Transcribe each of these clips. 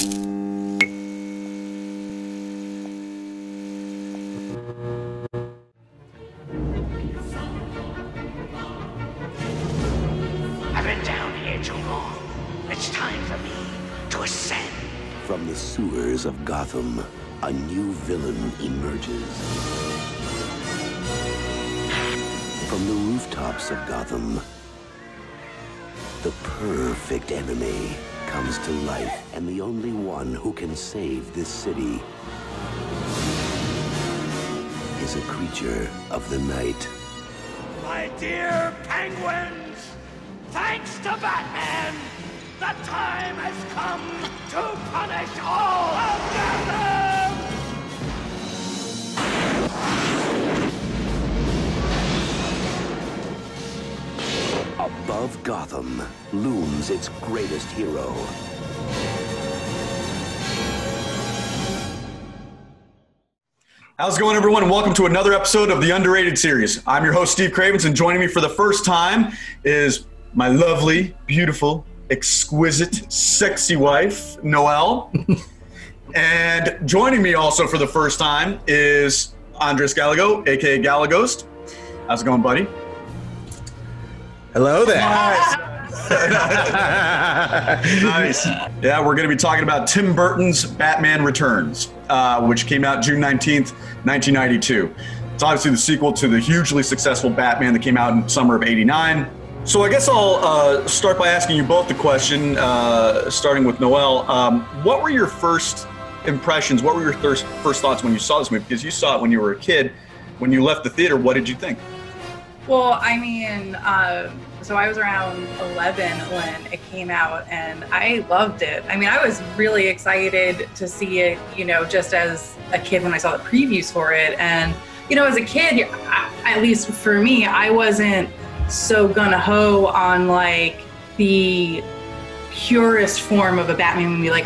I've been down here too long. It's time for me to ascend. From the sewers of Gotham, a new villain emerges. From the rooftops of Gotham, the perfect enemy comes to life, and the only one who can save this city is a creature of the night. My dear penguins, thanks to Batman, the time has come to punish all of Gotham! Above Gotham looms its greatest hero. How's it going, everyone? Welcome to another episode of the Underrated series. I'm your host, Steve Cravens, and joining me for the first time is my lovely, beautiful, exquisite, sexy wife, Noelle. And joining me also for the first time is Andres Gallego, aka Gallegos. How's it going, buddy? Hello there. Nice. Yeah, we're going to be talking about Tim Burton's Batman Returns, which came out June 19th, 1992. It's obviously the sequel to the hugely successful Batman that came out in summer of '89. So I guess I'll start by asking you both the question, starting with Noelle. What were your first impressions? What were your first thoughts when you saw this movie? Because you saw it when you were a kid. When you left the theater, what did you think? Well, I mean, so I was around 11 when it came out, and I loved it. I mean, I was really excited to see it, you know, just as a kid when I saw the previews for it. And, you know, as a kid, at least for me, I wasn't so gung-ho on, like, the purest form of a Batman movie, like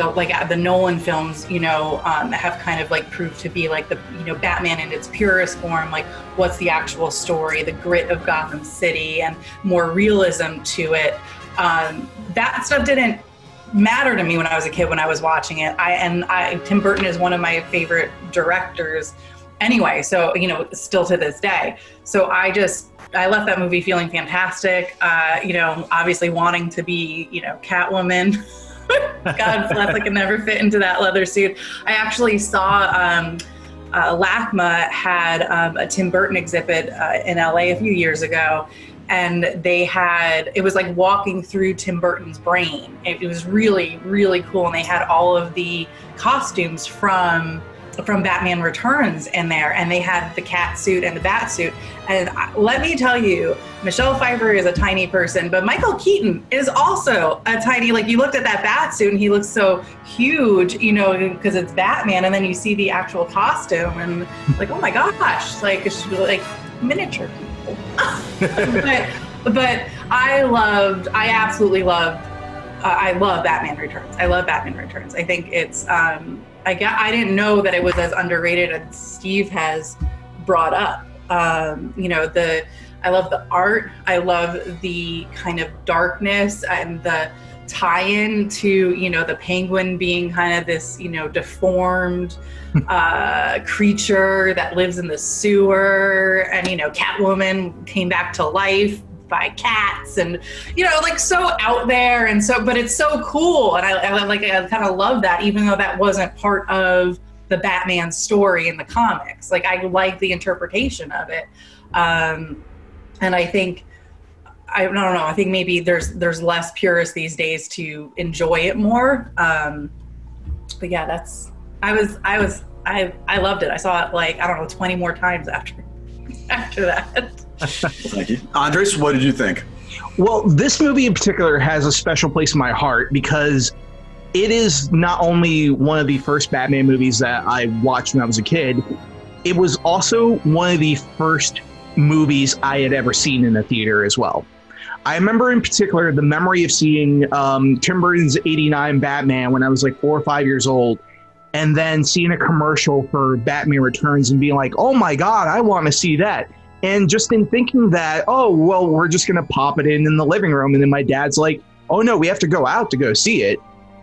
the Nolan films, you know, have kind of like proved to be like the, you know, Batman in its purest form, like what's the actual story, the grit of Gotham City and more realism to it. That stuff didn't matter to me when I was a kid, when I was watching it. Tim Burton is one of my favorite directors anyway, so, you know, still to this day. So I left that movie feeling fantastic, you know, obviously wanting to be, you know, Catwoman. God bless, I could never fit into that leather suit. I actually saw LACMA had a Tim Burton exhibit in LA a few years ago, and it was like walking through Tim Burton's brain. It was really, really cool, and they had all of the costumes from Batman Returns in there, and they had the cat suit and the bat suit. And let me tell you, Michelle Pfeiffer is a tiny person, but Michael Keaton is also a tiny, like, you looked at that bat suit and he looks so huge, you know, because it's Batman, and then you see the actual costume and like, oh my gosh, like, it's like miniature people. but I love Batman Returns. I love Batman Returns. I think it's, I didn't know that it was as underrated as Steve has brought up. You know, I love the art. I love the kind of darkness and the tie-in to, you know, the Penguin being kind of this, you know, deformed creature that lives in the sewer, and, you know, Catwoman came back to life by cats, and, you know, like, so out there, and so, but it's so cool, and I kind of love that, even though that wasn't part of the Batman story in the comics. Like, I like the interpretation of it, and I think, I don't know, I think maybe there's less purists these days to enjoy it more, but yeah, I loved it. I saw it, like, I don't know, 20 more times after that. Thank you. Andres, what did you think? Well, this movie in particular has a special place in my heart because it is not only one of the first Batman movies that I watched when I was a kid, it was also one of the first movies I had ever seen in a theater as well. I remember in particular the memory of seeing Tim Burton's '89 Batman when I was like 4 or 5 years old, and then seeing a commercial for Batman Returns and being like, oh my God, I want to see that. And just in thinking that, oh, well, we're just going to pop it in the living room. And then my dad's like, oh, no, we have to go out to go see it.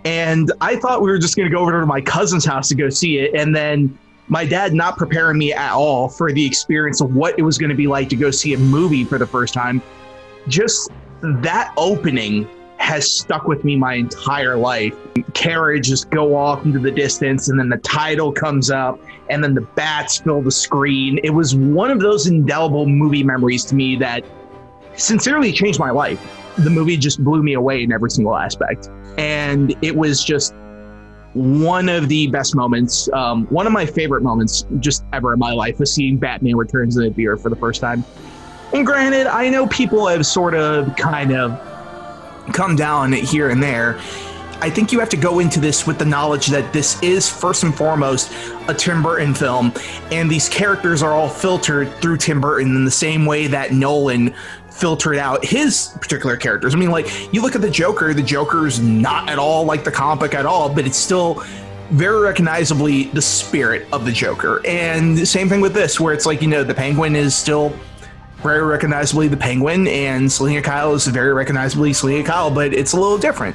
And I thought we were just going to go over to my cousin's house to go see it. And then my dad not preparing me at all for the experience of what it was going to be like to go see a movie for the first time. Just that opening has stuck with me my entire life. Carriage just go off into the distance, and then the title comes up, and then the bats fill the screen. It was one of those indelible movie memories to me that sincerely changed my life. The movie just blew me away in every single aspect. And it was just one of the best moments, one of my favorite moments just ever in my life, was seeing Batman Returns in the theater for the first time. And granted, I know people have sort of kind of come down here and there. I think you have to go into this with the knowledge that this is first and foremost a Tim Burton film, and these characters are all filtered through Tim Burton in the same way that Nolan filtered out his particular characters. I mean, like, you look at the Joker's not at all like the comic book at all, but it's still very recognizably the spirit of the Joker. And the same thing with this, where it's like, you know, the Penguin is still very recognizably the Penguin, and Selina Kyle is very recognizably Selina Kyle, but it's a little different.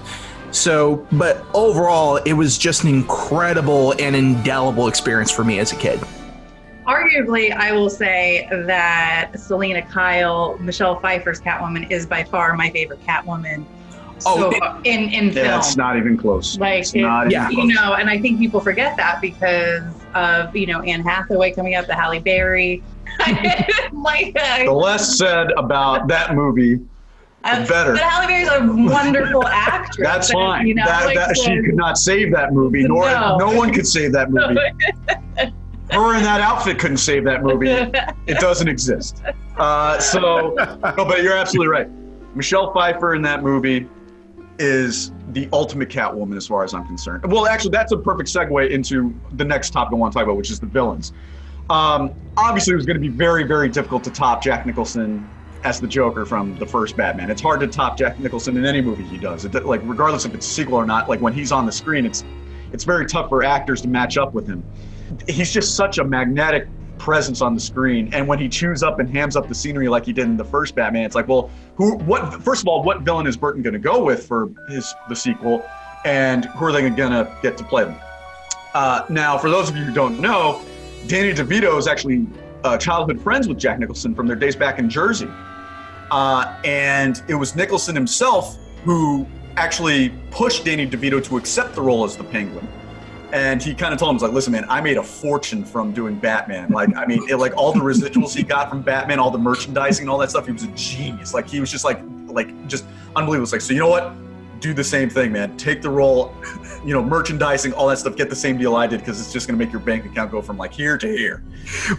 So, but overall, it was just an incredible and indelible experience for me as a kid. Arguably, I will say that Selina Kyle, Michelle Pfeiffer's Catwoman, is by far my favorite Catwoman. In film. Yeah, it's not even close. Like, it's not even close. You know, and I think people forget that because of, you know, Anne Hathaway coming up, the Halle Berry. The less said about that movie, the better. But Halle Berry's a wonderful actress. That's fine. You know, she could not save that movie, nor no one could save that movie. Her in that outfit couldn't save that movie. It doesn't exist. No, but you're absolutely right. Michelle Pfeiffer in that movie is the ultimate Catwoman as far as I'm concerned. Well, actually, that's a perfect segue into the next topic I want to talk about, which is the villains. Obviously, it was going to be very, very difficult to top Jack Nicholson as the Joker from the first Batman. It's hard to top Jack Nicholson in any movie he does. Like, regardless if it's a sequel or not, like when he's on the screen, it's very tough for actors to match up with him. He's just such a magnetic presence on the screen, and when he chews up and hams up the scenery like he did in the first Batman, it's like, well, first of all, what villain is Burton going to go with for the sequel, and who are they going to get to play them? Now, for those of you who don't know, Danny DeVito is actually childhood friends with Jack Nicholson from their days back in Jersey, and it was Nicholson himself who actually pushed Danny DeVito to accept the role as the Penguin. And he kind of told him, like, listen, man, I made a fortune from doing Batman. Like, I mean, like all the residuals he got from Batman, all the merchandising, all that stuff, he was a genius. Like, he was just like just unbelievable. It's like, so you know what? Do the same thing, man. Take the role, you know, merchandising, all that stuff. Get the same deal I did, because it's just going to make your bank account go from like here to here.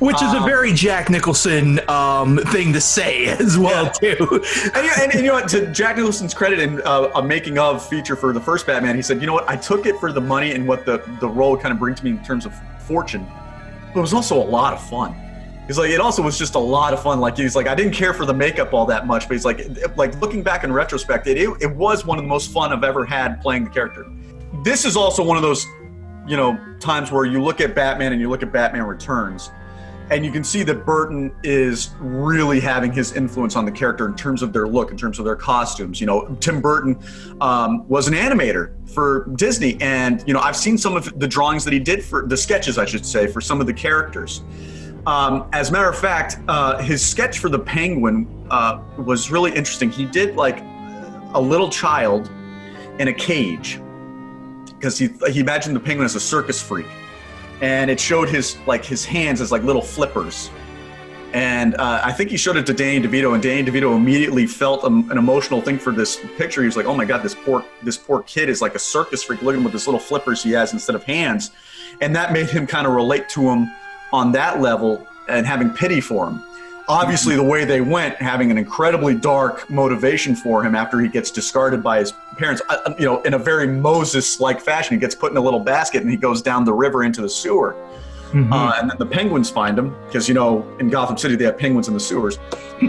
Which is a very Jack Nicholson thing to say as well, too. And you know what? To Jack Nicholson's credit, in a making of feature for the first Batman, he said, you know what? I took it for the money and what the role would kind of bring to me in terms of fortune, but it was also a lot of fun. He's like, it also was just a lot of fun. Like, he's like, I didn't care for the makeup all that much, but he's like looking back in retrospect, it was one of the most fun I've ever had playing the character. This is also one of those, you know, times where you look at Batman and you look at Batman Returns, and you can see that Burton is really having his influence on the character in terms of their look, in terms of their costumes. You know, Tim Burton was an animator for Disney, and, you know, I've seen some of the drawings that he did, for the sketches, I should say, for some of the characters. As a matter of fact, his sketch for the Penguin was really interesting. He did like a little child in a cage, because he imagined the Penguin as a circus freak, and it showed his hands as like little flippers. And I think he showed it to Danny DeVito, and Danny DeVito immediately felt an emotional thing for this picture. He was like, "Oh my God, this poor kid is like a circus freak. Look at him with his little flippers he has instead of hands," and that made him kind of relate to him on that level and having pity for him. Obviously, the way they went, having an incredibly dark motivation for him after he gets discarded by his parents, you know, in a very Moses-like fashion. He gets put in a little basket and he goes down the river into the sewer. And then the penguins find him, because, you know, in Gotham City, they have penguins in the sewers. And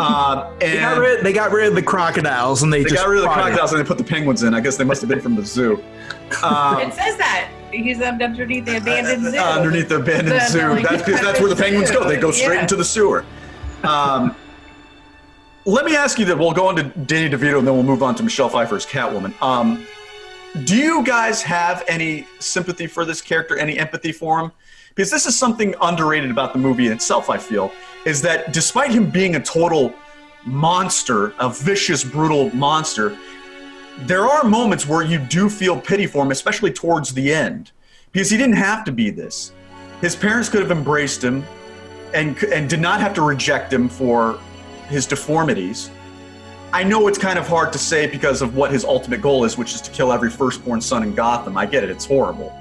they got rid of the crocodiles, and they got rid of the crocodiles and they put the penguins in. I guess they must have been from the zoo. It says that. He's underneath the abandoned zoo. Underneath the abandoned zoo. That's where the penguins go. They go straight into the sewer. Let me ask you that. We'll go on to Danny DeVito, and then we'll move on to Michelle Pfeiffer's Catwoman. do you guys have any sympathy for this character, any empathy for him? Because this is something underrated about the movie itself, I feel, is that despite him being a total monster, a vicious, brutal monster, there are moments where you do feel pity for him, especially towards the end, because he didn't have to be this. His parents could have embraced him and did not have to reject him for his deformities. I know it's kind of hard to say because of what his ultimate goal is, which is to kill every firstborn son in Gotham. I get it, it's horrible.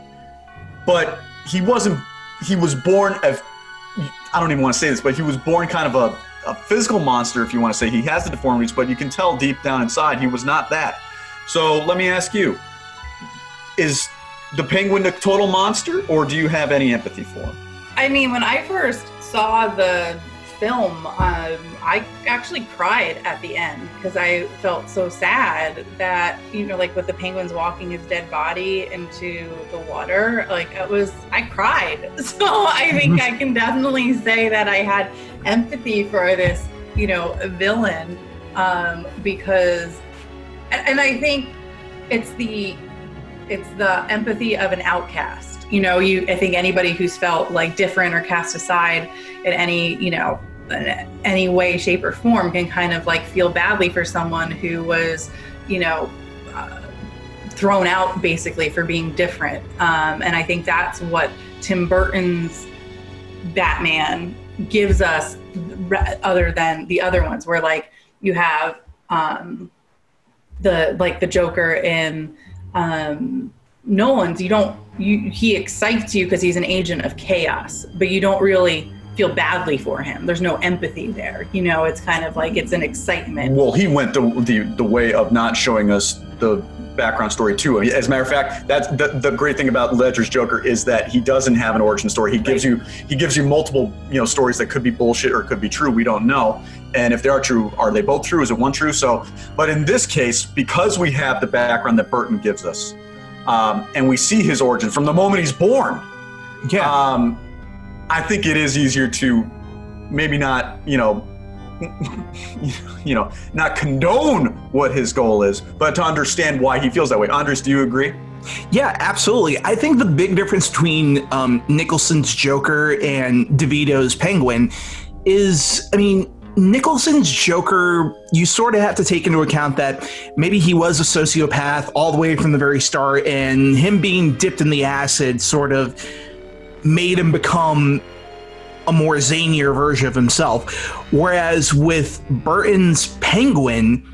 But he was born, I don't even want to say this, but he was born kind of a physical monster, if you want to say. He has the deformities, but you can tell deep down inside he was not that. So let me ask you, is the Penguin a total monster, or do you have any empathy for him? I mean, when I first saw the film, I actually cried at the end because I felt so sad that, you know, like with the penguins walking his dead body into the water, like I cried. So I think I can definitely say that I had empathy for this, you know, villain, because, and I think it's the empathy of an outcast. You know, I think anybody who's felt like different or cast aside in any, you know, any way, shape, or form can kind of like feel badly for someone who was, you know, thrown out basically for being different. And I think that's what Tim Burton's Batman gives us, other than the other ones, where like you have the Joker in Nolan's. He excites you because he's an agent of chaos, but you don't really feel badly for him. There's no empathy there. You know, it's kind of like it's an excitement. Well, he went the way of not showing us the background story too. As a matter of fact, that's the great thing about Ledger's Joker is that he doesn't have an origin story. He gives you multiple, you know, stories that could be bullshit or could be true. We don't know. And if they are true, are they both true? Is it one true? So, but in this case, because we have the background that Burton gives us, and we see his origin from the moment he's born. Yeah. I think it is easier to maybe not, not condone what his goal is, but to understand why he feels that way. Andres, do you agree? Yeah, absolutely. I think the big difference between Nicholson's Joker and DeVito's Penguin is, Nicholson's Joker, you sort of have to take into account that maybe he was a sociopath all the way from the very start, and him being dipped in the acid sort of made him become a more zanier version of himself. Whereas with Burton's Penguin,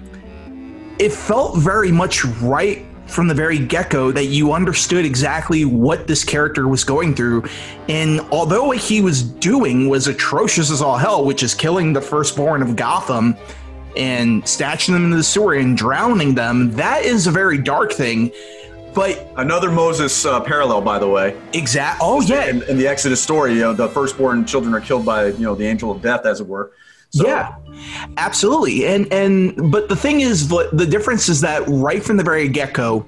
it felt very much right from the very get-go that you understood exactly what this character was going through. And although what he was doing was atrocious as all hell, which is killing the firstborn of Gotham and snatching them into the sewer and drowning them, that is a very dark thing. But another Moses parallel, by the way. Exactly. Oh, yeah. In the Exodus story, the firstborn children are killed by, the angel of death, as it were. So. Yeah, absolutely. But the thing is, the difference is that right from the very get-go,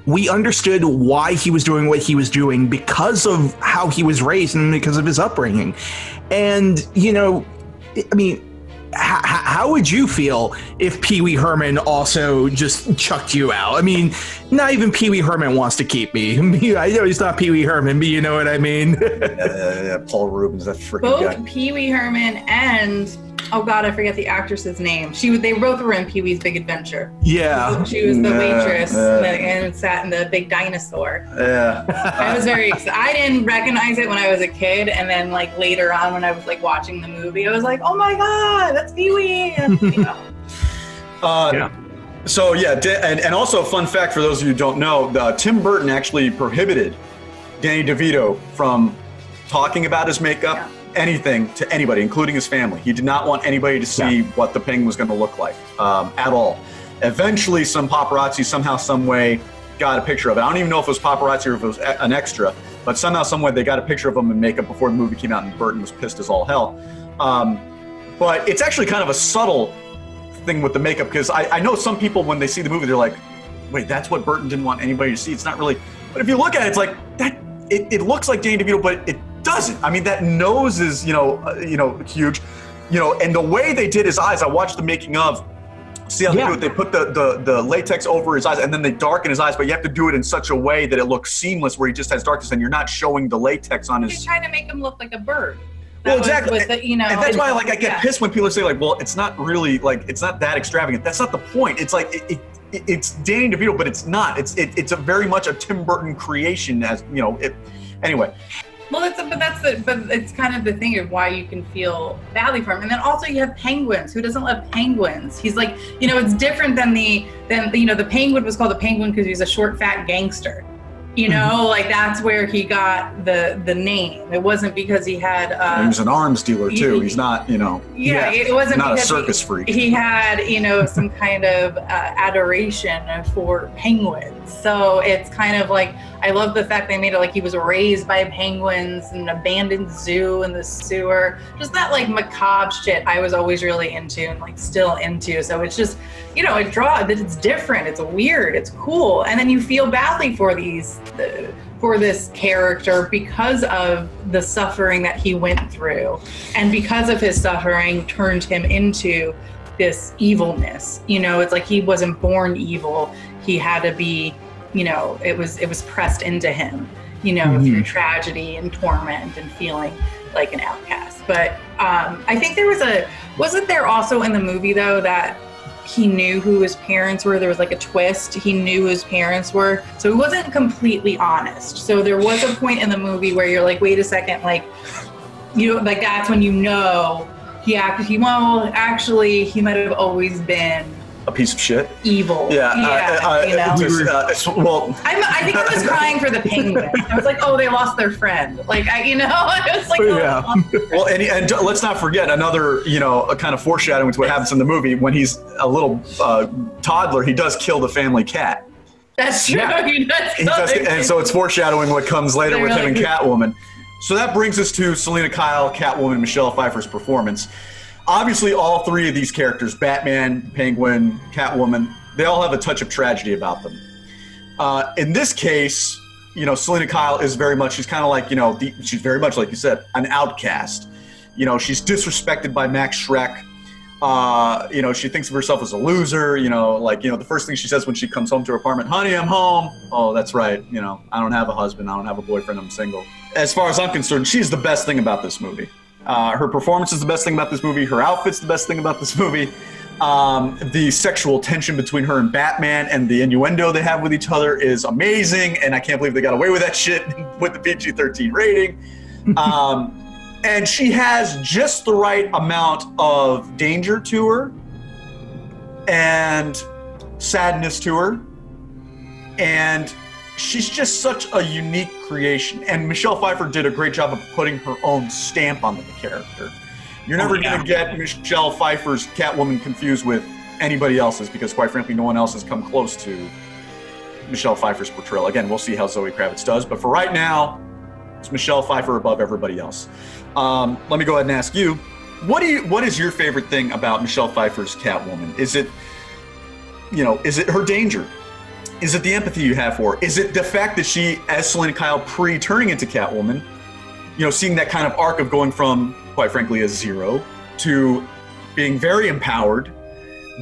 we understood why he was doing what he was doing because of how he was raised and because of his upbringing. And, how would you feel if Pee Wee Herman also just chucked you out? Not even Pee Wee Herman wants to keep me. I know he's not Pee Wee Herman, but you know what I mean. Yeah, Paul Rubens, that freaking guy. Both Pee Wee Herman and, oh God, I forget the actress's name. They both were in Pee Wee's Big Adventure. Yeah. She was the waitress and sat in the big dinosaur. Yeah. I was very excited. I didn't recognize it when I was a kid, and then later on when I was watching the movie, I was like, oh my God, that's Pee Wee. Yeah. So yeah, and also a fun fact for those of you who don't know, Tim Burton actually prohibited Danny DeVito from talking about his makeup, anything to anybody, including his family. He did not want anybody to see what the Penguin was going to look like at all. Eventually, some paparazzi somehow, some way got a picture of it. I don't even know if it was paparazzi or if it was an extra, but somehow, some way they got a picture of him in makeup before the movie came out, and Burton was pissed as all hell. But it's actually kind of a subtle thing with the makeup, because I know some people, when they see the movie, they're like, wait, that's what Burton didn't want anybody to see. It's not really, but if you look at it, it's like that. It looks like Danny DeVito, but it doesn't. That nose is, huge, and the way they did his eyes, I watched the making of See how they do it? They put the latex over his eyes and then they darken his eyes, but you have to do it in such a way that it looks seamless where he just has darkness and you're not showing the latex on his... You're trying to make him look like a bird. Well, exactly. And that's why I get pissed when people say, like, well, it's not really, like, it's not that extravagant. That's not the point. It's like, it's Danny DeVito, but it's not. It's a very much a Tim Burton creation, as, you know, anyway. Well, but it's kind of the thing of why you can feel badly for him. And then also you have penguins. Who doesn't love penguins? He's like, you know, it's different than the penguin was called the penguin because he's a short, fat gangster. You know, like that's where he got the name. It wasn't because he had. He was an arms dealer too. He's not, you know. Yeah, it wasn't not because a circus freak. He had, you know, some kind of adoration for penguins. So it's kind of like, I love the fact they made it like he was raised by penguins in an abandoned zoo in the sewer. Just that like macabre shit I was always really into and like still into. So it's just, you know, it's different, it's weird, it's cool. And then you feel badly for this character because of the suffering that he went through. And because of his suffering turned him into this evilness. You know, it's like he wasn't born evil. He had to be, you know, it was pressed into him, you know, through tragedy and torment and feeling like an outcast. But I think wasn't there also in the movie though that he knew who his parents were? There was like a twist. He knew who his parents were. So he wasn't completely honest. So there was a point in the movie where you're like, wait a second, like, you know, like that's when you know he might have always been a pice of shit. Evil. Yeah. You know? I think I was crying for the penguin. I was like, oh, they lost their friend. Like, I was like, oh. Yeah. Well, and let's not forget another, you know, a kind of foreshadowing to what happens in the movie. When he's a little toddler, he does kill the family cat. That's true. Yeah. He does and so it's foreshadowing what comes later with him and Catwoman. So that brings us to Selina Kyle, Catwoman, Michelle Pfeiffer's performance. Obviously, all three of these characters, Batman, Penguin, Catwoman, they all have a touch of tragedy about them. In this case, you know, Selina Kyle is very much, she's kind of like, you know, she's very much, like you said, an outcast. You know, she's disrespected by Max Schreck. You know, she thinks of herself as a loser. You know, like, you know, the first thing she says when she comes home to her apartment, honey, I'm home. Oh, that's right. You know, I don't have a husband. I don't have a boyfriend. I'm single. As far as I'm concerned, she's the best thing about this movie. Her performance is the best thing about this movie. Her outfit's the best thing about this movie. The sexual tension between her and Batman and the innuendo they have with each other is amazing, and I can't believe they got away with that shit with the PG-13 rating. And she has just the right amount of danger to her and sadness to her, and she's just such a unique creation. And Michelle Pfeiffer did a great job of putting her own stamp on the character. You're never going to get Michelle Pfeiffer's Catwoman confused with anybody else's, because quite frankly, no one else has come close to Michelle Pfeiffer's portrayal. Again, we'll see how Zoe Kravitz does, but for right now, it's Michelle Pfeiffer above everybody else. Let me go ahead and ask you, what is your favorite thing about Michelle Pfeiffer's Catwoman? Is it, you know, is it her danger? Is it the empathy you have for her? Is it the fact that she, as Selina Kyle turning into Catwoman, you know, seeing that kind of arc of going from, quite frankly, a zero to being very empowered,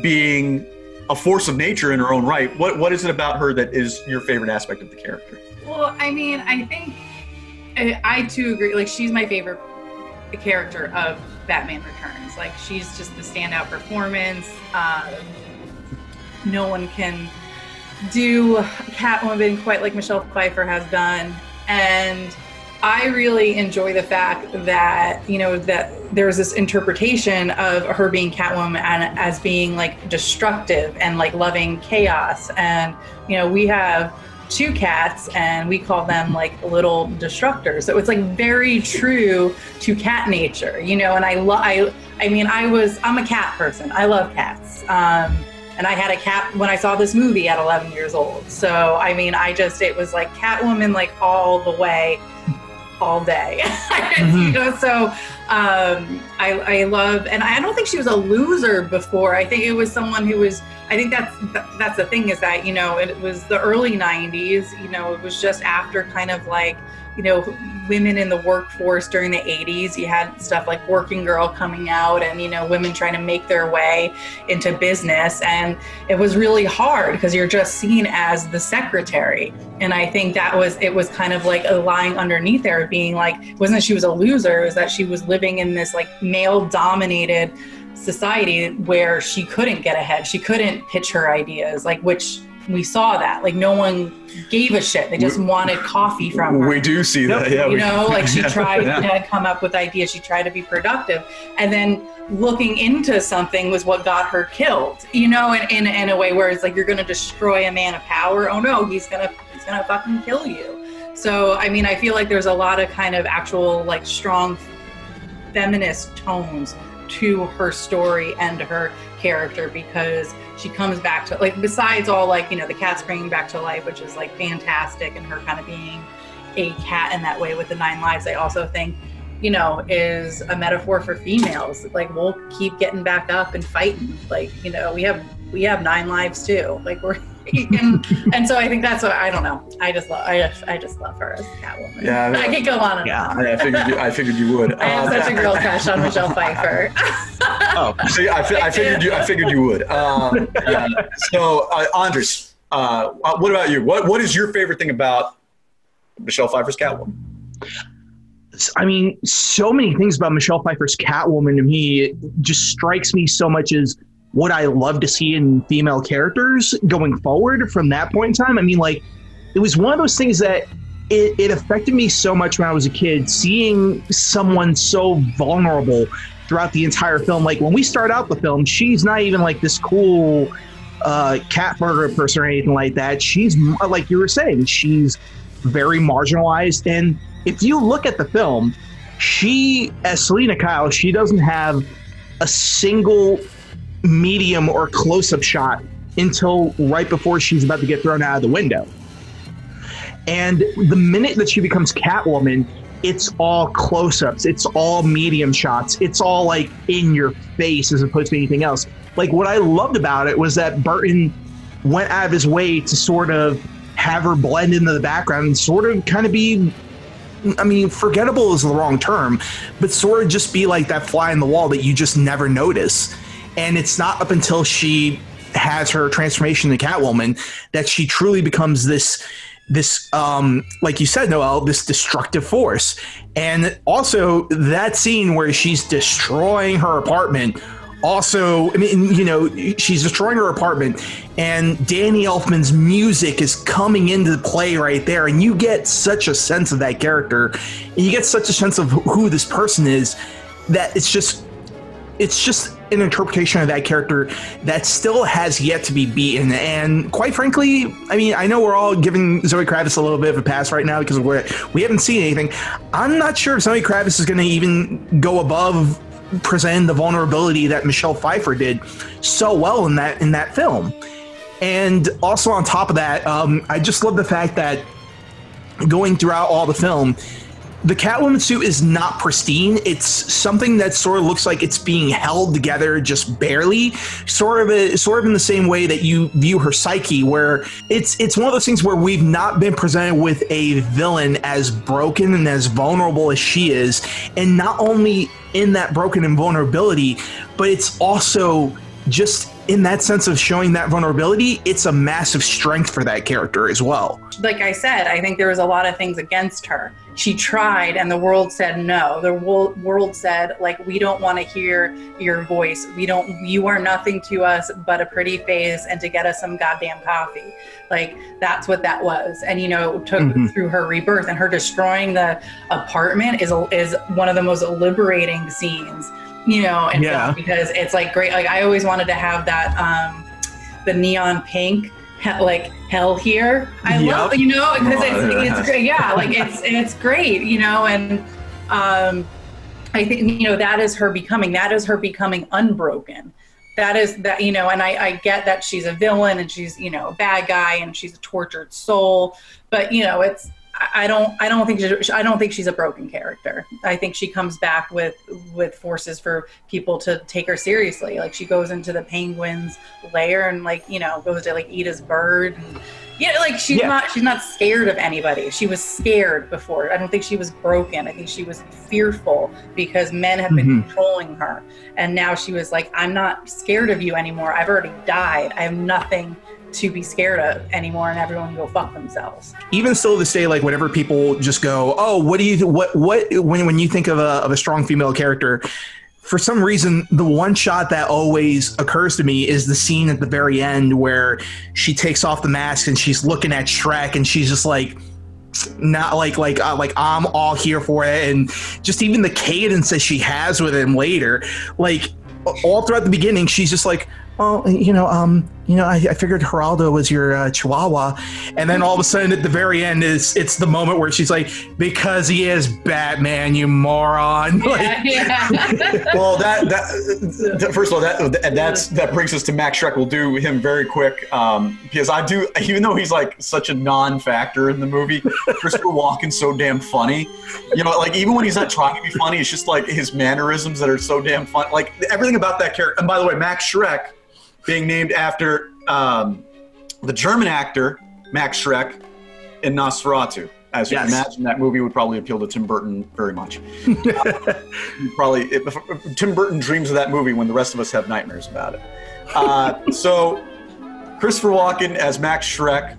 being a force of nature in her own right? What is it about her that is your favorite aspect of the character? Well, I mean, I think I too agree. Like, she's my favorite character of Batman Returns. Like, she's just the standout performance. No one can do Catwoman quite like Michelle Pfeiffer has done. And I really enjoy the fact that, you know, that there's this interpretation of her being Catwoman and as being like destructive and like loving chaos. And, you know, we have 2 cats and we call them like little destructors. So it's like very true to cat nature, you know. And I'm a cat person. I love cats. And I had a cat when I saw this movie at 11 years old. So, I mean, it was like Catwoman, like all the way, all day. You know, so I love, and I don't think she was a loser before. I think it was someone who was, I think that's the thing, is that, you know, it was the early 90s, you know, it was just after kind of like, you know, women in the workforce during the 80s. You had stuff like Working Girl coming out, and, you know, women trying to make their way into business. And it was really hard because you're just seen as the secretary. And I think it was kind of like lying underneath there, being like, it wasn't that she was a loser, it was that she was living in this like male dominated society where she couldn't get ahead. She couldn't pitch her ideas, like, which we saw that, like, no one gave a shit. They just wanted coffee from her. We do see that, yeah. You know, like, she tried to come up with ideas. She tried to be productive. And then looking into something was what got her killed, you know, in a way where it's like, you're going to destroy a man of power. Oh no, he's going to fucking kill you. So, I mean, I feel like there's a lot of kind of actual, like, strong feminist tones to her story and her character, because she comes back to, like, besides all, like, you know, the cat's bringing back to life, which is like fantastic, and her kind of being a cat in that way with the 9 lives, I also think, you know, is a metaphor for females. Like, we'll keep getting back up and fighting. Like, you know, we have 9 lives too. Like, we're and so I think that's what, I don't know. I just love her as Catwoman. Yeah, I could go on and on. I figured you would. I have such a girl crush on Michelle Pfeiffer. Oh, see, I figured you would. So, Andres, what about you? What is your favorite thing about Michelle Pfeiffer's Catwoman? I mean, so many things about Michelle Pfeiffer's Catwoman to me, it just strikes me so much as what I love to see in female characters going forward from that point in time. I mean, like, it was one of those things that it affected me so much when I was a kid, seeing someone so vulnerable throughout the entire film. Like, when we start out the film, she's not even like this cool cat burger person or anything like that. She's, like you were saying, she's very marginalized. And if you look at the film, she, as Selena Kyle, she doesn't have a single medium or close-up shot until right before she's about to get thrown out of the window. And the minute that she becomes Catwoman, it's all close-ups, it's all medium shots, it's all like in your face as opposed to anything else. Like, what I loved about it was that Burton went out of his way to sort of have her blend into the background and sort of kind of be, I mean, forgettable is the wrong term, but sort of just be like that fly in the wall that you just never notice. And it's not up until she has her transformation into Catwoman that she truly becomes this like you said, Noelle, this destructive force. And also that scene where she's destroying her apartment. Also, I mean, you know, she's destroying her apartment, and Danny Elfman's music is coming into play right there, and you get such a sense of that character, and you get such a sense of who this person is, that it's just an interpretation of that character that still has yet to be beaten. And quite frankly, I mean, I know we're all giving Zoe Kravitz a little bit of a pass right now because we haven't seen anything. I'm not sure if Zoe Kravitz is going to even go above presenting the vulnerability that Michelle Pfeiffer did so well in that film. And also on top of that, I just love the fact that going throughout all the film, the Catwoman suit is not pristine. It's something that sort of looks like it's being held together just barely, sort of in the same way that you view her psyche, where it's one of those things where we've not been presented with a villain as broken and as vulnerable as she is, and not only in that broken and vulnerability, but it's also just in that sense of showing that vulnerability, it's a massive strength for that character as well. Like I said, I think there was a lot of things against her. She tried and the world said no. The world said, like, we don't want to hear your voice. You are nothing to us but a pretty face and to get us some goddamn coffee. Like, that's what that was. And, you know, it took through her rebirth, and her destroying the apartment is one of the most liberating scenes. You know, and because it's like great. Like, I always wanted to have that, the neon pink, like hell here. I love, you know, because it's great. Yeah, like it's great, you know, and I think, you know, that is her becoming unbroken. That is that, you know, and I get that she's a villain and she's, you know, a bad guy and she's a tortured soul, but, you know, I don't think she's a broken character. I think she comes back with forces for people to take her seriously. Like she goes into the Penguin's lair and like, you know, goes to like eat his bird. And, yeah, like she's not scared of anybody. She was scared before. I don't think she was broken. I think she was fearful because men have been controlling her. And now she was like, I'm not scared of you anymore. I've already died. I have nothing to be scared of anymore, and everyone can go fuck themselves. Even still to say, like, whenever people just go, oh, what when you think of a strong female character, for some reason, the one shot that always occurs to me is the scene at the very end where she takes off the mask and she's looking at Shrek and she's just like, not like I'm all here for it. And just even the cadence that she has with him later, like all throughout the beginning, she's just like, oh, I figured Geraldo was your Chihuahua, and then all of a sudden at the very end it's the moment where she's like, because he is Batman, you moron. Well, that first of all, that brings us to Max Schreck. We'll do him very quick because I do, even though he's like such a non-factor in the movie, Christopher Walken's so damn funny. You know, like even when he's not trying to be funny, it's just like his mannerisms that are so damn fun. Like everything about that character. And by the way, Max Schreck, being named after the German actor Max Schreck in Nosferatu. As you can imagine, that movie would probably appeal to Tim Burton very much. Tim Burton dreams of that movie when the rest of us have nightmares about it. So Christopher Walken as Max Schreck.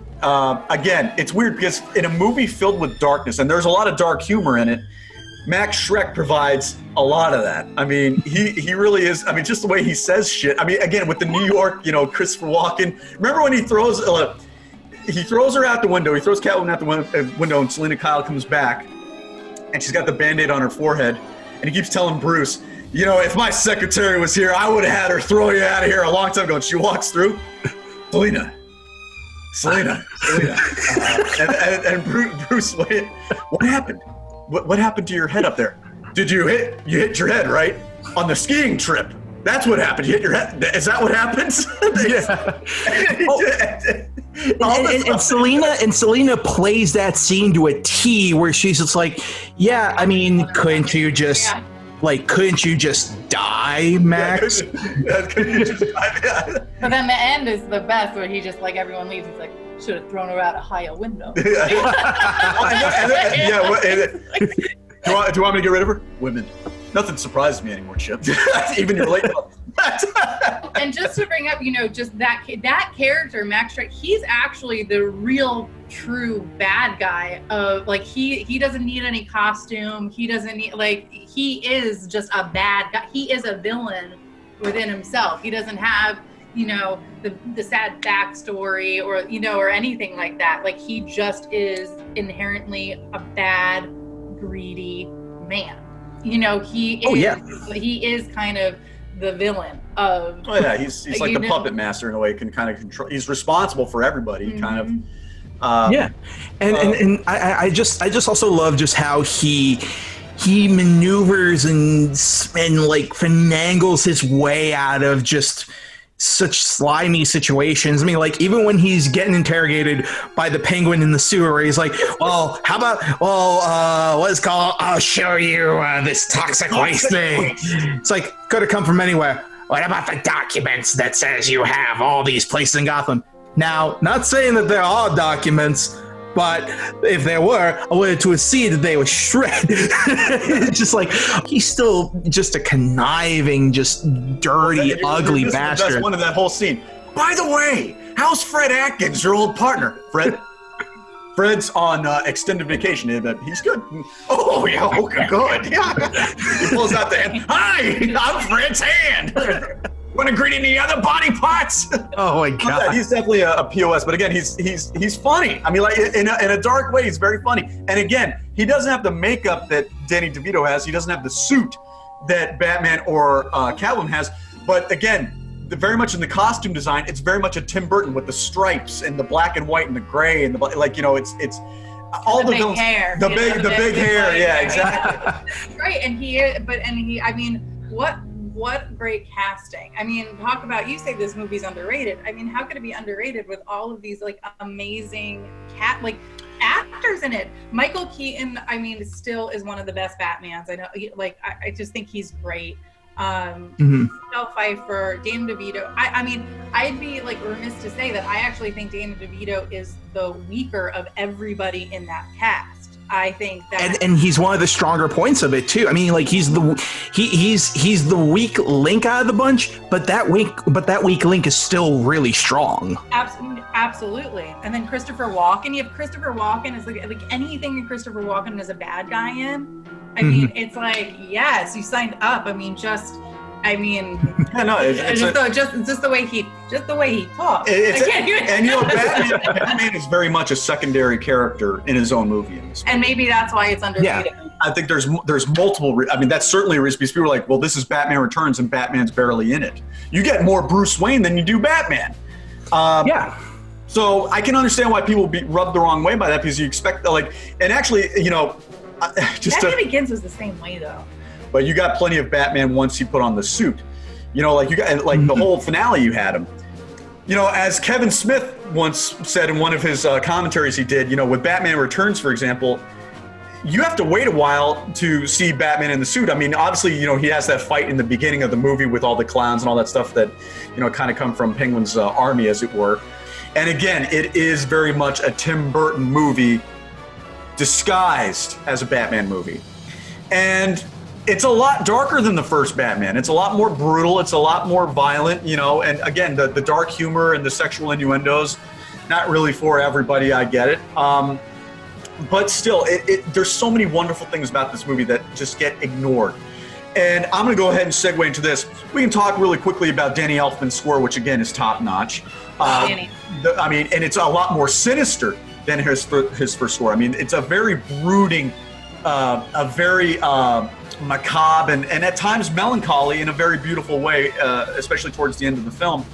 Again, it's weird because in a movie filled with darkness, and there's a lot of dark humor in it, Max Schreck provides a lot of that. I mean, he really is. I mean, just the way he says shit. I mean, again, with the New York, Christopher Walken. Remember when he throws her out the window? He throws Catwoman out the window, and Selena Kyle comes back, and she's got the Band-Aid on her forehead, and he keeps telling Bruce, if my secretary was here, I would have had her throw you out of here a long time ago. And she walks through, Selena. And Bruce, what happened? What happened to your head up there? You hit your head, right? On the skiing trip. That's what happened. You hit your head. Is that what happens? And Selena plays that scene to a T where she's just like, yeah, I mean, couldn't you just die, Max? Couldn't you just die? But then the end is the best where he just like everyone leaves. He's like, should have thrown her out a higher window. Do you want me to get rid of her? Women. Nothing surprises me anymore, Chip. Even your late. And just to bring up, just that character, Max Schreck, he's actually the real, true bad guy. Of like he doesn't need any costume. He doesn't need he is just a bad guy. He is a villain within himself. He doesn't have the sad backstory or anything like that. Like he just is inherently a bad, greedy man. He is kind of the villain of. Oh yeah, he's like the puppet master in a way. Can kind of control. He's responsible for everybody. Kind of. And I just also love just how he maneuvers and like finagles his way out of just such slimy situations. I mean, like even when he's getting interrogated by the Penguin in the sewer, where he's like, "Well, how about what is called? I'll show you this toxic waste thing." It's like could have come from anywhere. What about the documents that says you have all these places in Gotham? Now, not saying that there are documents, but if there were, I wanted to see that they were shredded. It's just like, he's still just a conniving, just dirty, ugly bastard. That's one of that whole scene. By the way, how's Fred Atkins, your old partner? Fred's on extended vacation. He's good. Oh, yeah, okay, good. Yeah. He pulls out the hand. Hi, I'm Fred's hand. Want to greet any other body parts? Oh my God! Yeah, he's definitely a POS, but again, he's funny. I mean, like in a dark way, he's very funny. And again, he doesn't have the makeup that Danny DeVito has. He doesn't have the suit that Batman or Catwoman has. But again, very much in the costume design, it's very much a Tim Burton with the stripes and the black and white and the gray and it's all the big hair. The big hair. Yeah, exactly. Right, I mean, what great casting. I mean, talk about, you say this movie's underrated. I mean, how could it be underrated with all of these like amazing actors in it. Michael Keaton, I mean, still is one of the best Batmans. I know, like, I just think he's great. Michelle Pfeiffer, Danny DeVito. I mean, I'd be like remiss to say that I actually think Danny DeVito is the weaker of everybody in that cast. I think that, and he's one of the stronger points of it too. I mean, like he's the weak link out of the bunch, but that weak link is still really strong. Absolutely. And then Christopher Walken. You have Christopher Walken as like anything that Christopher Walken is a bad guy in. I mean, it's like, yes, you signed up. I mean, yeah, no, just the way he talks. And you know, Batman is very much a secondary character in his own movie. And maybe that's why it's underrated. Yeah. I think there's multiple. I mean, that's certainly a reason because people are like, well, this is Batman Returns and Batman's barely in it. You get more Bruce Wayne than you do Batman. Yeah. So I can understand why people be rubbed the wrong way by that because you expect and actually, you know, Batman Begins was the same way though. But you got plenty of Batman once he put on the suit. You know, like you got the whole finale you had him. You know, as Kevin Smith once said in one of his commentaries he did, you know, with Batman Returns, for example, you have to wait a while to see Batman in the suit. I mean, obviously, you know, he has that fight in the beginning of the movie with all the clowns and all that stuff that, you know, kind of come from Penguin's army, as it were. And again, it is very much a Tim Burton movie disguised as a Batman movie. And it's a lot darker than the first Batman. It's a lot more brutal. It's a lot more violent, you know, and again, the dark humor and the sexual innuendos, not really for everybody, I get it. But still, there's so many wonderful things about this movie that just get ignored. And I'm going to go ahead and segue into this. We can talk really quickly about Danny Elfman's score, which again is top notch. And it's a lot more sinister than his first score. I mean, it's a very brooding, a very macabre and at times melancholy in a very beautiful way, especially towards the end of the film.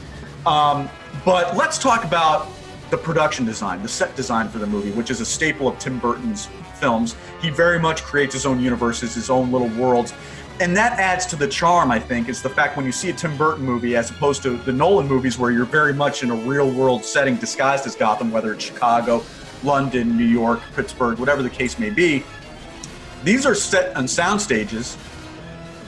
But let's talk about the production design, the set design for the movie, which is a staple of Tim Burton's films. He very much creates his own universes, his own little worlds. And that adds to the charm, I think, is the fact when you see a Tim Burton movie as opposed to the Nolan movies where you're very much in a real world setting disguised as Gotham, whether it's Chicago, London, New York, Pittsburgh, whatever the case may be. These are set on sound stages,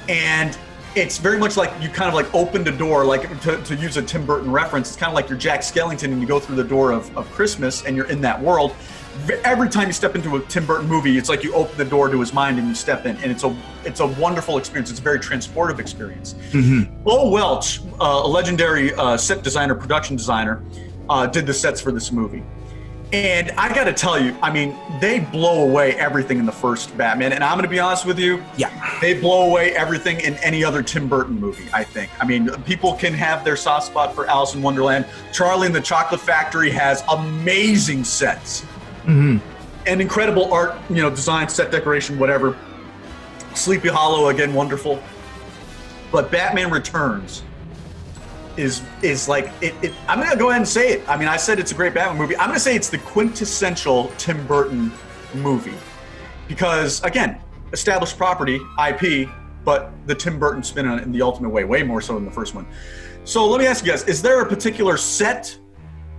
and it's very much like you kind of like opened a door, like to use a Tim Burton reference, it's kind of like you're Jack Skellington and you go through the door of Christmas and you're in that world. Every time you step into a Tim Burton movie, it's like you open the door to his mind and you step in, and it's a wonderful experience. It's a very transportive experience. Bo Welch, a legendary set designer, production designer, did the sets for this movie. And I got to tell you, I mean, they blow away everything in the first Batman. And I'm going to be honest with you, they blow away everything in any other Tim Burton movie, I think. I mean, people can have their soft spot for Alice in Wonderland. Charlie and the Chocolate Factory has amazing sets. And incredible art, you know, design, set decoration, whatever. Sleepy Hollow, again, wonderful. But Batman Returns is like it. I'm gonna go ahead and say it. I mean, I said it's a great Batman movie. I'm gonna say it's the quintessential Tim Burton movie because, again, established property, IP, but the Tim Burton spin on it in the ultimate way more so than the first one. So let me ask you guys: is there a particular set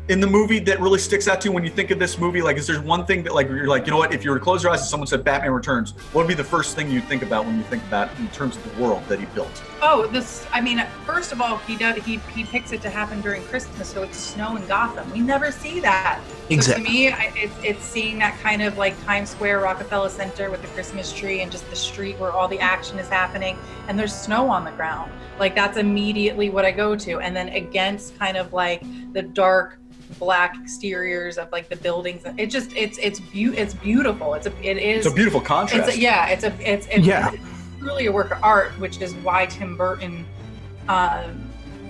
in the movie that really sticks out to you when you think of this movie? Like, is there one thing that, like, you're like, you know what, if you were to close your eyes and someone said Batman Returns, what would be the first thing you'd think about when you think about in terms of the world that he built? I mean, first of all, he picks it to happen during Christmas, so it's snow in Gotham. We never see that. Exactly. So to me, it's seeing that kind of like Times Square, Rockefeller Center with the Christmas tree and just the street where all the action is happening, and there's snow on the ground. Like, that's immediately what I go to. And then against kind of like the dark black exteriors of like the buildings, it's beautiful. It's a beautiful contrast. It's really a work of art, which is why Tim Burton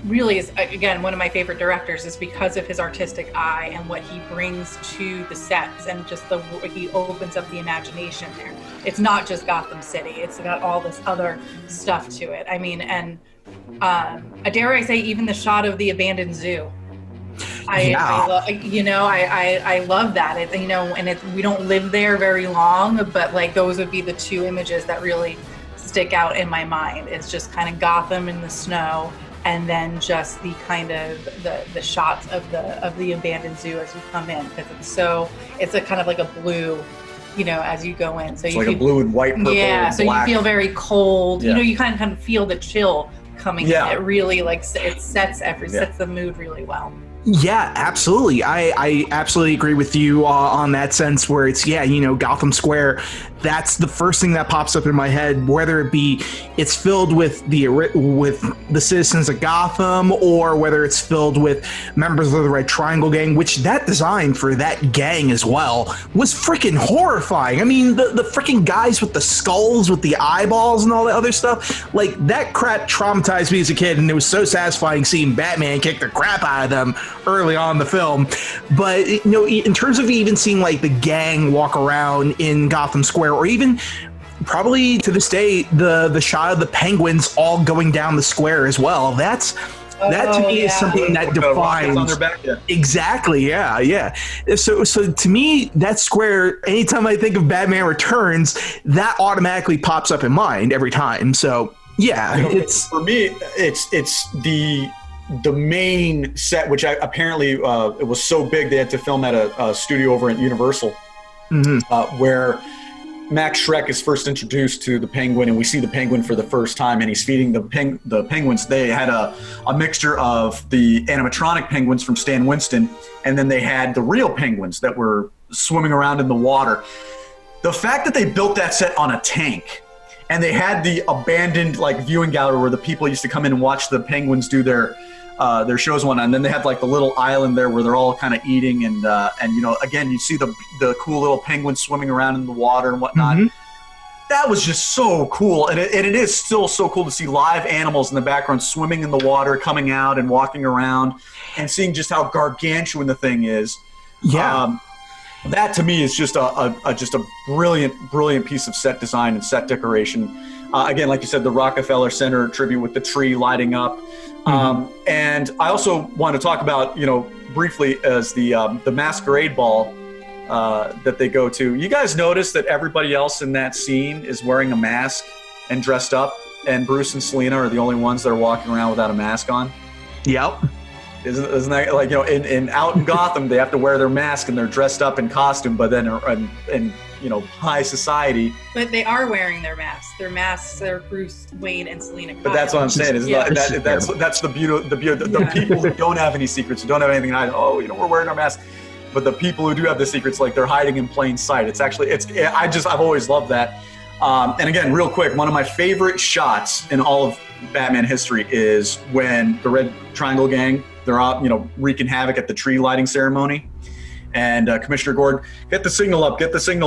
really is, again, one of my favorite directors, is because of his artistic eye and what he brings to the sets and just he opens up the imagination there. It's not just Gotham City, it's got all this other stuff to it. I mean, and dare I say, even the shot of the abandoned zoo. I love that. We don't live there very long, but like those would be the two images that really stick out in my mind. It's just kind of Gotham in the snow, and then just the kind of the shots of the abandoned zoo as you come in, because it's a kind of like a blue, you know, as you go in. So it's like a blue and white, purple, and so black. you feel very cold. Yeah. You know, you kind of feel the chill coming in. It really like it sets the mood really well. Yeah, absolutely. I absolutely agree with you on that sense where it's, you know, Gotham Square, that's the first thing that pops up in my head, whether it be it's filled with the citizens of Gotham or whether it's filled with members of the Red Triangle Gang, which that design for that gang as well was freaking horrifying. I mean, the freaking guys with the skulls, with the eyeballs and all that other stuff, like that crap traumatized me as a kid, and it was so satisfying seeing Batman kick the crap out of them early on in the film. But, you know, in terms of even seeing like the gang walk around in Gotham Square, or even probably to this day the shot of the penguins all going down the square as well, that to me is something that defines on their back, exactly. So to me, that square, anytime I think of Batman Returns, that automatically pops up in mind every time. So it's for me, it's the main set, which apparently it was so big they had to film at a studio over at Universal, where Max Schreck is first introduced to the Penguin, and we see the Penguin for the first time, and he's feeding the penguins. They had a mixture of the animatronic penguins from Stan Winston, and then they had the real penguins that were swimming around in the water. The fact that they built that set on a tank, and they had the abandoned like viewing gallery where the people used to come in and watch the penguins do their shows one, and then they have like the little island there where they're all kind of eating, and you know, again, you see the cool little penguins swimming around in the water and whatnot. That was just so cool, and it is still so cool to see live animals in the background swimming in the water, coming out and walking around, and seeing just how gargantuan the thing is. That to me is just a brilliant piece of set design and set decoration. Again, like you said, the Rockefeller Center tribute with the tree lighting up. And I also want to talk about, you know, briefly as the masquerade ball that they go to. You guys notice that everybody else in that scene is wearing a mask and dressed up, and Bruce and Selina are the only ones that are walking around without a mask on? Yep. Isn't that like, you know, out in Gotham they have to wear their mask and they're dressed up in costume, but then in you know, high society. But they are wearing their masks. Their masks are Bruce Wayne and Selina Kyle. But that's what I'm saying. Is that's the beauty. The people who don't have any secrets, who don't have anything to hide. Oh, you know, we're wearing our masks. But the people who do have the secrets, like they're hiding in plain sight. I've always loved that. And again, real quick, one of my favorite shots in all of Batman history is when the Red Triangle Gang, they're out, you know, wreaking havoc at the tree lighting ceremony. And Commissioner Gordon, get the signal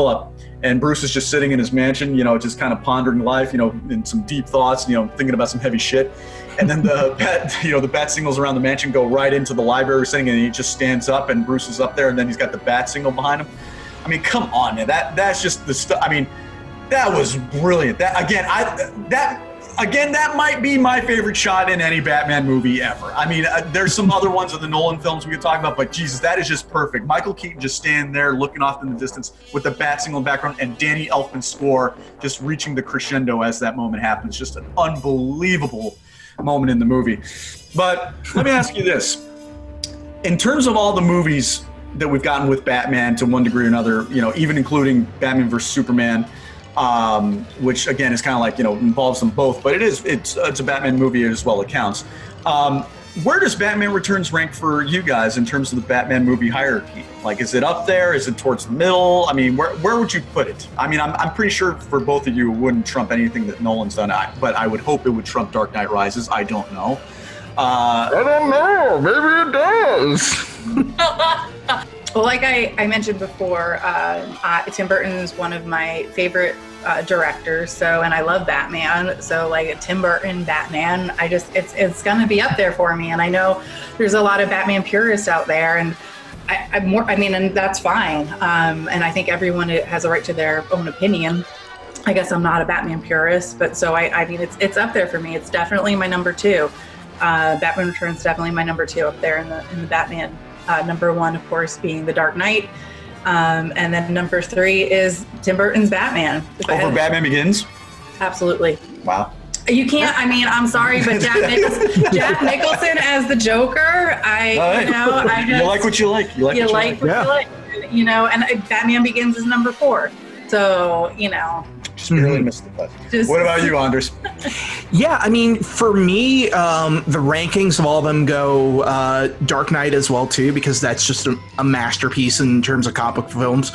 up. And Bruce is just sitting in his mansion, you know, just kind of pondering life, you know, in some deep thoughts, you know, thinking about some heavy shit. And then the bat signals around the mansion go right into the library setting, and he just stands up, and Bruce is up there, and then he's got the bat signal behind him. I mean, come on, man. That's just the stuff. I mean, that was brilliant. That might be my favorite shot in any Batman movie ever. I mean, there's some other ones of the Nolan films we could talk about, but Jesus, that is just perfect. Michael Keaton just standing there looking off in the distance with the bat signal in the background, and Danny Elfman's score just reaching the crescendo as that moment happens. Just an unbelievable moment in the movie. But let me ask you this. In terms of all the movies that we've gotten with Batman to one degree or another, you know, even including Batman vs. Superman, which again is kind of like, you know, involves them both, but it's a Batman movie as well, it counts. Where does Batman Returns rank for you guys in terms of the Batman movie hierarchy? Like, is it up there? Is it towards the middle? I mean, where would you put it? I mean, I'm pretty sure for both of you it wouldn't trump anything that Nolan's done, but I would hope it would trump Dark Knight Rises. I don't know. I don't know. Maybe it does. Well, like I mentioned before, Tim Burton is one of my favorite directors. So, and I love Batman. So, like Tim Burton, Batman, it's gonna be up there for me. And I know there's a lot of Batman purists out there, and and that's fine. And I think everyone has a right to their own opinion. I guess I'm not a Batman purist, but so I mean, it's up there for me. It's definitely my number 2. Batman Returns definitely my number 2 up there in the Batman. Number 1, of course, being The Dark Knight. And then number 3 is Tim Burton's Batman. Over Batman Begins? Absolutely. Wow. You can't, I mean, I'm sorry, but Jack Nicholson as the Joker, you like what you like. You like what you like. you know, and Batman Begins is number 4. So, you know. Just barely missed the cut. What about you, Anders? Yeah, I mean, for me, the rankings of all of them go Dark Knight as well, too, because that's just a masterpiece in terms of comic book films.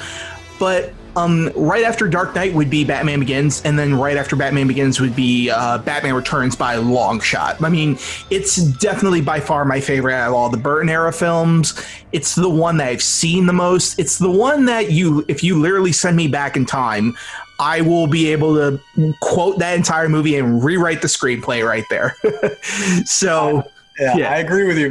But right after Dark Knight would be Batman Begins, and then right after Batman Begins would be Batman Returns by a long shot. I mean, it's definitely by far my favorite out of all the Burton era films. It's the one that I've seen the most. It's the one that if you literally send me back in time, I will be able to quote that entire movie and rewrite the screenplay right there. So, yeah, I agree with you.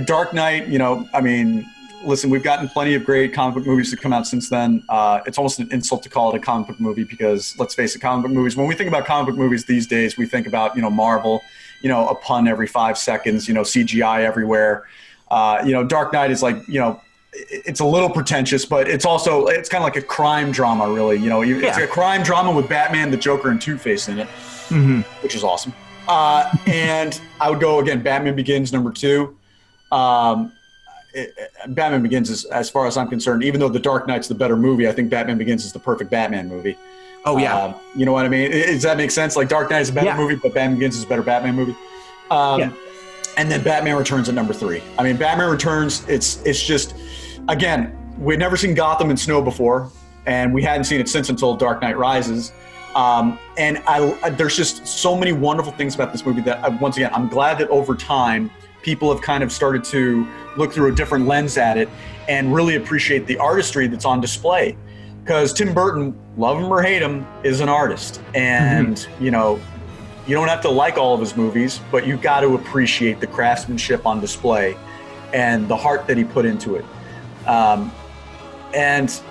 Dark Knight, you know, I mean, listen, we've gotten plenty of great comic book movies to come out since then. It's almost an insult to call it a comic book movie because, let's face it, comic book movies, when we think about comic book movies these days, we think about, you know, Marvel, you know, a pun every 5 seconds, you know, CGI everywhere. You know, Dark Knight is like, you know, it's a little pretentious, but it's kind of like a crime drama, really. You know, it's a crime drama with Batman, the Joker, and Two-Face in it, which is awesome. And I would go, again, Batman Begins, number 2. Batman Begins is, as far as I'm concerned, even though The Dark Knight's the better movie, I think Batman Begins is the perfect Batman movie. Oh, yeah. You know what I mean? Does that make sense? Like, Dark Knight is a better movie, but Batman Begins is a better Batman movie. And then Batman Returns at number 3. I mean, Batman Returns, it's just, again, we'd never seen Gotham in snow before, and we hadn't seen it since until Dark Knight Rises. And there's just so many wonderful things about this movie that, once again, I'm glad that over time, people have kind of started to look through a different lens at it and really appreciate the artistry that's on display. Because Tim Burton, love him or hate him, is an artist. And, you know, you don't have to like all of his movies, but you've got to appreciate the craftsmanship on display and the heart that he put into it. And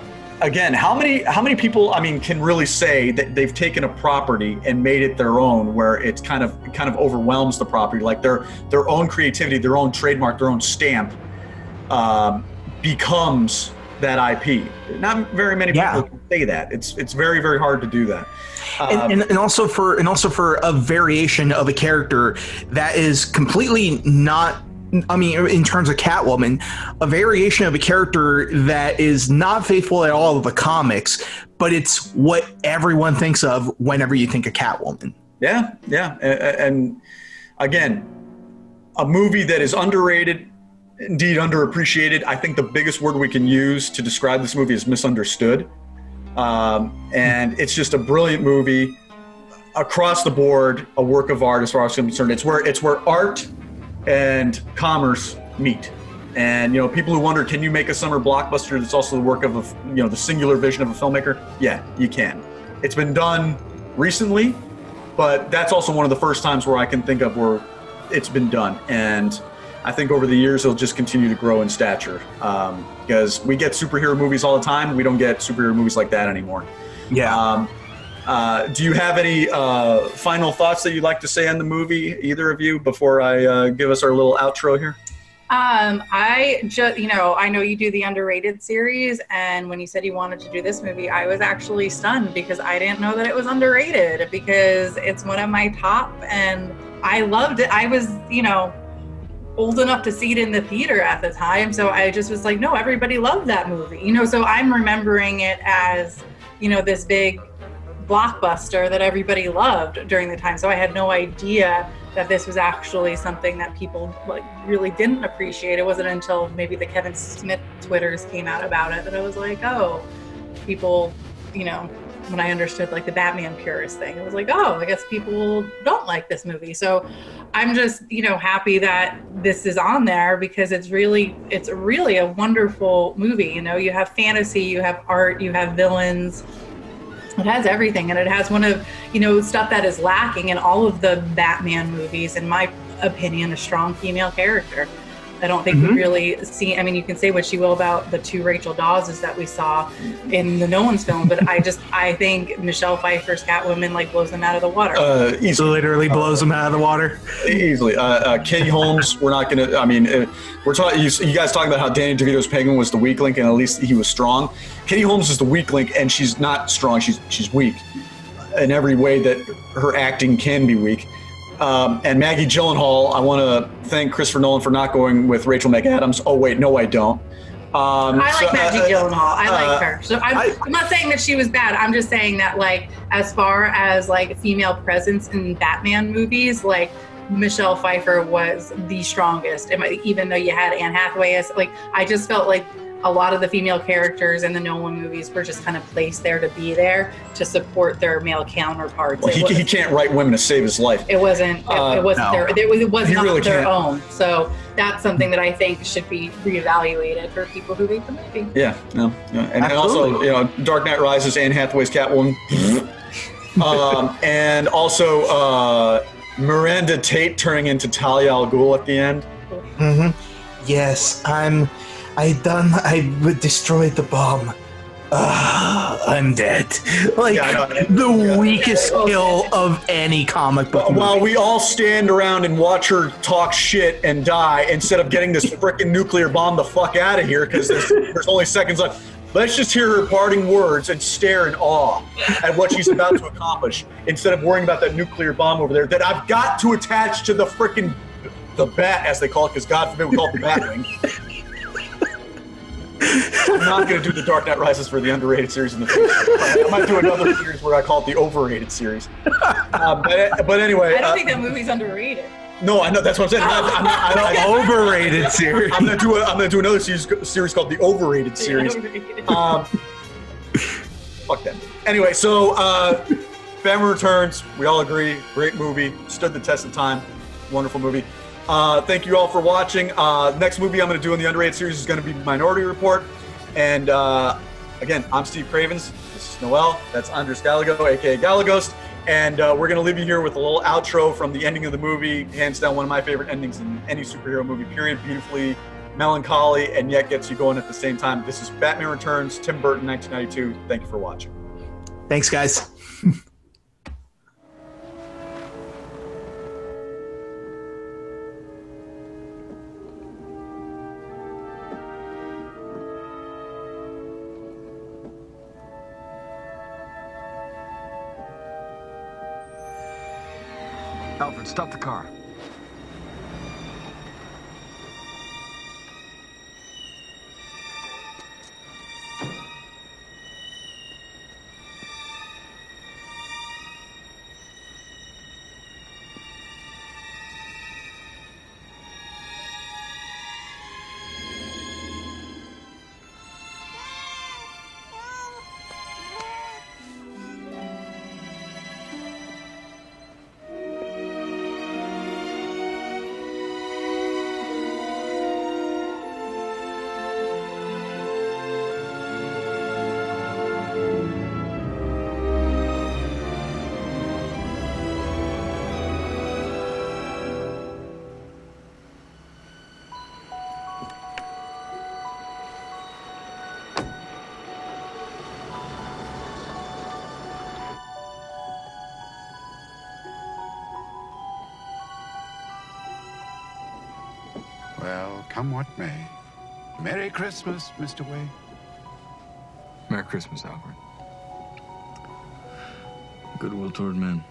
again, how many people, I mean, can really say that they've taken a property and made it their own, where it's kind of overwhelms the property, like their own creativity, their own trademark, their own stamp becomes that IP. Not very many people can say that. It's very, very hard to do that. And also for a variation of a character that is completely not, I mean, in terms of Catwoman, a variation of a character that is not faithful at all to the comics, but it's what everyone thinks of whenever you think of Catwoman. Yeah. And again, a movie that is underrated, indeed underappreciated. I think the biggest word we can use to describe this movie is misunderstood. And it's just a brilliant movie across the board, a work of art as far as I'm concerned. It's where art and commerce meet. And, you know, people who wonder, can you make a summer blockbuster that's also the work of the singular vision of a filmmaker? Yeah, you can. It's been done recently, but that's also one of the first times where I can think of where it's been done. And I think over the years, it'll just continue to grow in stature, because we get superhero movies all the time. We don't get superhero movies like that anymore. Yeah. Do you have any final thoughts that you'd like to say on the movie, either of you, before I give us our little outro here? I just, I know you do the underrated series, and when you said you wanted to do this movie, I was actually stunned because I didn't know that it was underrated, because it's one of my top, and I loved it. I was, old enough to see it in the theater at the time, so I just was like, no, everybody loved that movie, so I'm remembering it as, this big blockbuster that everybody loved during the time. So I had no idea that this was actually something that people really didn't appreciate. It wasn't until maybe the Kevin Smith Twitters came out about it that I was like, oh, people, when I understood the Batman purist thing, I was like, oh, I guess people don't like this movie. So I'm just, happy that this is on there, because it's really a wonderful movie. You have fantasy, you have art, you have villains. It has everything, and it has one of, stuff that is lacking in all of the Batman movies, in my opinion, a strong female character. I don't think we really see, you can say what you will about the 2 Rachel Dawes that we saw in the Nolan's film, but I think Michelle Pfeiffer's Catwoman blows them out of the water. Easily. Literally blows them out of the water. Easily. Katie Holmes, we're not going to, we're talking, you guys talking about how Danny DeVito's Penguin was the weak link, and at least he was strong. Katie Holmes is the weak link, and she's not strong. She's weak in every way that her acting can be weak. And Maggie Gyllenhaal, I want to thank Christopher Nolan for not going with Rachel McAdams. Oh, wait, no, I don't. I like Maggie Gyllenhaal. I like her. So I'm not saying that she was bad. I'm just saying that, like, as far as like female presence in Batman movies, like Michelle Pfeiffer was the strongest. Even though you had Anne Hathaway as, like, I just felt like a lot of the female characters in the Nolan movies were just kind of placed there to be there to support their male counterparts. Well, he can't write women to save his life. It wasn't. It wasn't no. it was not really their can't. own. So that's something that I think should be reevaluated for people who make the movie. Yeah, no, and also, you know, Dark Knight Rises, Anne Hathaway's Catwoman, and also Miranda Tate turning into Talia al Ghul at the end. Mm-hmm. Yes, I would destroy the bomb. I'm dead. Like, the weakest kill of any comic book movie. While we all stand around and watch her talk shit and die, instead of getting this freaking nuclear bomb the fuck out of here, because there's only seconds left, let's just hear her parting words and stare in awe at what she's about to accomplish, instead of worrying about that nuclear bomb over there that I've got to attach to the freaking, the bat, as they call it, because God forbid we call it the Batwing. I'm not going to do the Dark Knight Rises for the underrated series in the future. I might do another series where I call it the overrated series. But anyway. I don't think that movie's underrated. No, I know, that's what I'm saying. The overrated series. I'm gonna do another series called the overrated series. Fuck that. Anyway, so Batman Returns, we all agree, great movie, stood the test of time, wonderful movie. Thank you all for watching. Next movie I'm going to do in the underrated series is going to be Minority Report. And again, I'm Steve Cravens. This is Noel. That's Andres Gallego, aka Gallegos. And we're going to leave you here with a little outro from the ending of the movie. Hands down, one of my favorite endings in any superhero movie, period. Beautifully melancholy and yet gets you going at the same time. This is Batman Returns, Tim Burton, 1992. Thank you for watching. Thanks, guys. Alfred, stop the car. Well, come what may. Merry Christmas, Mr. Wayne. Merry Christmas, Alfred. Goodwill toward men.